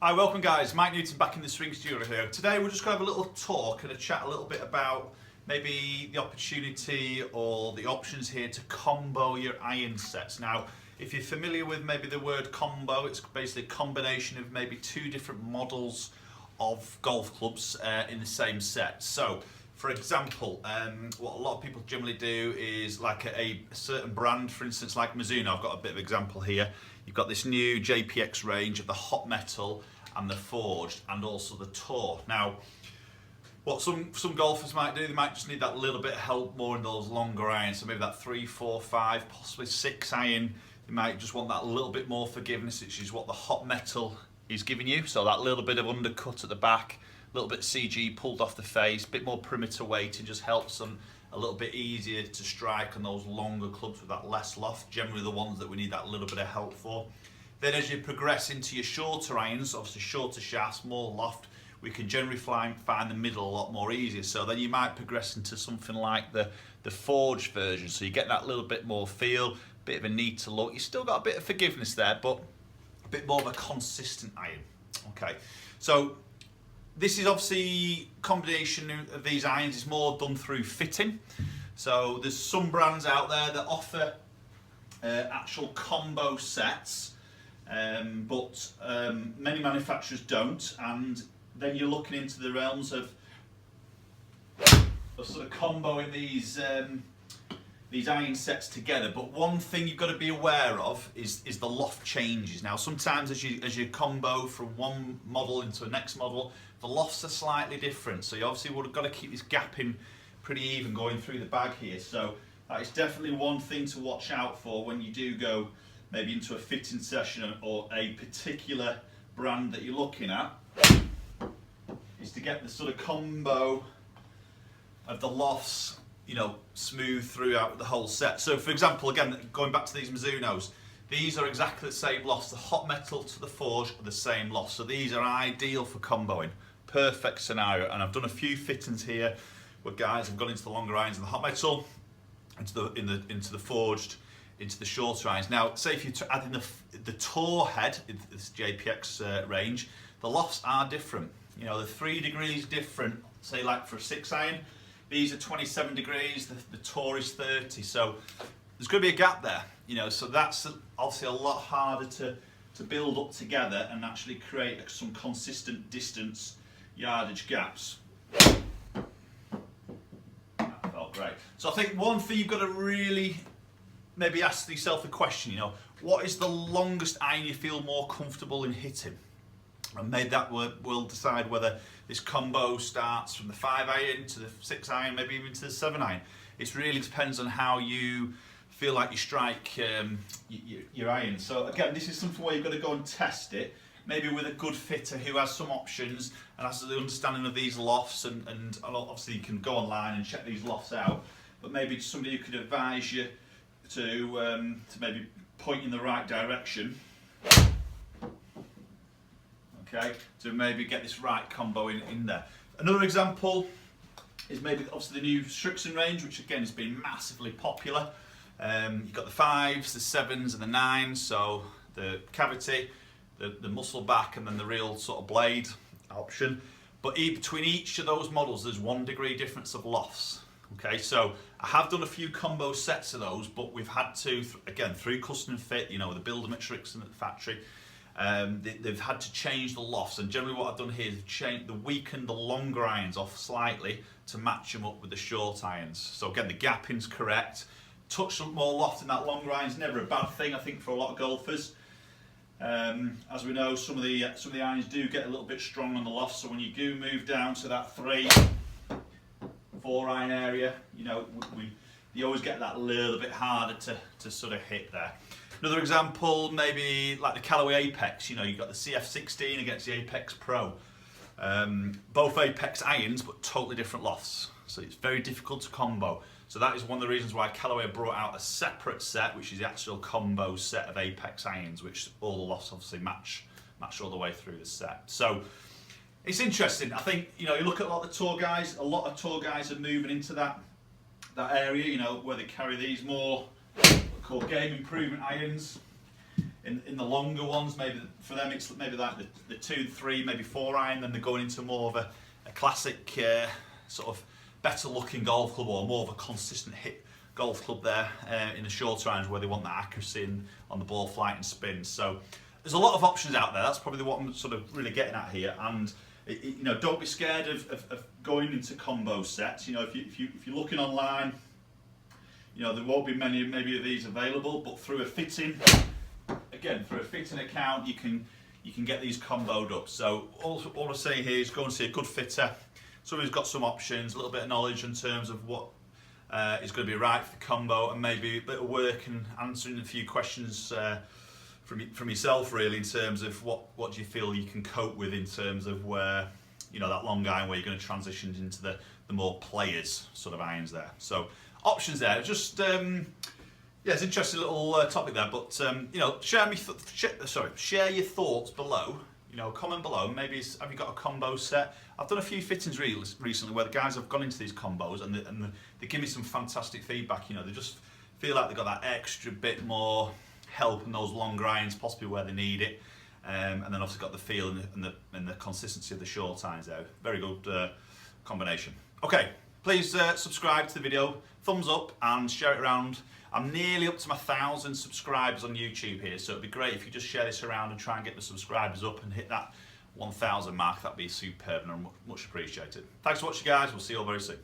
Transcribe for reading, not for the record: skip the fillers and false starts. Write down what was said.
Hi, welcome guys. Mike Newton back in the Swing Studio here. Today we're just going to have a little talk and a chat a little bit about maybe the opportunity or the options here to combo your iron sets. Now, if you're familiar with maybe the word combo, it's basically a combination of maybe two different models of golf clubs in the same set. So, for example, what a lot of people generally do is like a certain brand, for instance, like Mizuno. I've got a bit of example here. You've got this new JPX range of the hot metal and the forged and also the tour. Now, what some golfers might do, they might just need that little bit of help more in those longer irons. So maybe that 3, 4, 5, possibly 6 iron. You might just want that little bit more forgiveness, which is what the hot metal is giving you. So that little bit of undercut at the back, a little bit of CG pulled off the face, a bit more perimeter weight, and just helps them a little bit easier to strike on those longer clubs with that less loft, generally the ones that we need that little bit of help for. Then as you progress into your shorter irons, obviously shorter shafts, more loft, we can generally find the middle a lot more easier. So then you might progress into something like the forged version, so you get that little bit more feel, bit of a neater look. You still got a bit of forgiveness there, but a bit more of a consistent iron. Okay, so this is obviously combination of these irons is more done through fitting. So there's some brands out there that offer actual combo sets, but many manufacturers don't. And then you're looking into the realms of sort of comboing these iron sets together. But one thing you've got to be aware of is the loft changes. Now, sometimes as you combo from one model into the next model, the lofts are slightly different, so you obviously would have got to keep this gapping pretty even going through the bag here. So that is definitely one thing to watch out for when you do go maybe into a fitting session or a particular brand that you're looking at, is to get the sort of combo of the lofts, you know, smooth throughout the whole set. So for example, again, going back to these Mizunos, these are exactly the same lofts. The hot metal to the forge are the same lofts. So these are ideal for comboing. Perfect scenario. And I've done a few fittings here where guys have gone into the longer irons and the hot metal, into the forged, into the shorter irons. Now, say if you add in the tour head, this JPX range, the lofts are different. You know, they're 3 degrees different. Say like for a 6 iron, these are 27 degrees, the tour is 30. So there's going to be a gap there, you know, so that's obviously a lot harder to build up together and actually create some consistent distance yardage gaps. That felt great. So I think one thing you've got to really maybe ask yourself the question, you know, what is the longest iron you feel more comfortable in hitting? And maybe that will decide whether this combo starts from the 5 iron to the 6 iron, maybe even to the 7 iron. It really depends on how you feel like you strike your iron. So again, this is something where you've got to go and test it, maybe with a good fitter who has some options and has the understanding of these lofts, and obviously you can go online and check these lofts out, but maybe somebody who could advise you to maybe point in the right direction. Okay, to maybe get this right combo in there. Another example is maybe obviously the new Srixon range, which again has been massively popular. You've got the 5s, the 7s and the 9s, so the cavity, the muscle back and then the real sort of blade option. But between each of those models there's 1 degree difference of lofts. Okay, so I have done a few combo sets of those, but we've had to, again, through custom fit, you know, the builder at Srixon at the factory, they've had to change the lofts, and generally what I've done here is weakened the longer irons off slightly to match them up with the short irons. So again, the gapping's correct. Touch some more loft in that longer iron is never a bad thing, I think, for a lot of golfers. As we know, some of the irons do get a little bit strong on the loft, so when you do move down to that 3, 4 iron area, you know, you always get that little bit harder to sort of hit there. Another example, maybe like the Callaway Apex. You know, you've got the CF16 against the Apex Pro. Both Apex irons, but totally different lofts. So it's very difficult to combo. So that is one of the reasons why Callaway brought out a separate set, which is the actual combo set of Apex irons, which all the lofts obviously match all the way through the set. So it's interesting. I think, you know, you look at a lot of the tour guys. A lot of tour guys are moving into that area. You know, where they carry these more called game improvement irons. in the longer ones, maybe for them it's maybe like the 2, 3, maybe 4 iron, then they're going into more of a classic sort of better looking golf club, or more of a consistent hit golf club there in the shorter irons, where they want that accuracy on the ball flight and spin. So there's a lot of options out there. That's probably what I'm sort of really getting at here. And you know, don't be scared of going into combo sets. You know, if you're looking online, you know, there won't be many maybe of these available, but through a fitting account, you can get these comboed up. So all I'm saying here is go and see a good fitter, someone who's got some options, a little bit of knowledge in terms of what is going to be right for the combo, and maybe a bit of work and answering a few questions from yourself, really, in terms of what do you feel you can cope with in terms of where, you know, that long iron where you're going to transition into the more players sort of irons there. So options there. Just yeah, it's an interesting little topic there. But you know, share your thoughts below. You know, comment below. Maybe have you got a combo set? I've done a few fittings recently where the guys have gone into these combos and they give me some fantastic feedback. You know, they just feel like they've got that extra bit more help in those long irons, possibly where they need it, and then obviously got the feel and the consistency of the short irons there. Very good combination. Okay, please subscribe to the video, thumbs up, and share it around. I'm nearly up to my 1,000 subscribers on YouTube here, so it'd be great if you just share this around and try and get the subscribers up and hit that 1,000 mark. That'd be superb and much appreciated. Thanks for watching, guys. We'll see you all very soon.